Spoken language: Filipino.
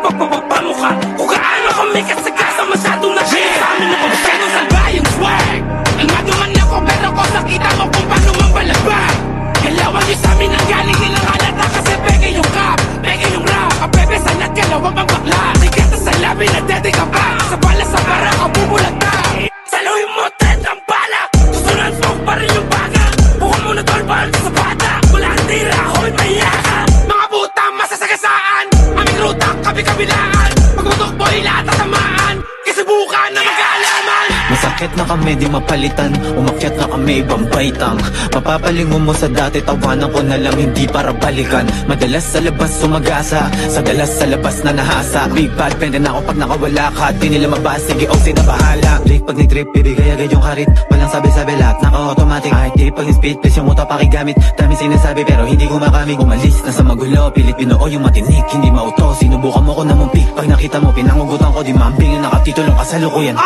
pagpapapamukha kung gaano kami kasagasa masyadong nakita sa amin na pabasyan ko salba yung swag. Almado man ako pero kung nakita mo kung paano mambalabag. Galawang yung sa amin ang galing nilang halata kasi peke yung rap, peke yung rap. Kapepesan at galawang pang bakla. Sigata sa labi na dede ka pa. Sa bala sa bara ka bubulagta. Saluhin mo trend ang bala. Susunan smoke pa rin yung baga. Buka mo na tolpan sa bata. Wala ang tira, ako'y mayaka. Mga butang masasagasaan. Aming ruta, kabi-kabilaan. Pagmutukboy lahat tasamaan. Kasubukan na mag-aalaman. Masakit na kami di mapalitan, umakyat na kami ibang baitang. Mapapalingon mo sa dati, tawanan ko na lang hindi para balikan. Madalas sa labas sumagasa, sa dalas sa labas na nahasa. Big bad pende na ako pag nakawala ka, di nila mabas, sige okay na bahala. Blake pag ni-trip, bibigay agad yung karit. Walang sabi-sabi lahat, naka-automatic. Kahit di pag in-speed, please yung utak pakigamit. Dami sinasabi pero hindi ko makamig. Umalis na sa magulo, pilit binuo yung matinik. Hindi mauto, sinubukan mo ko na mumpik. Pag nakita mo, pinangugutan ko, di mambing yung nakatitulong kasalukuyan.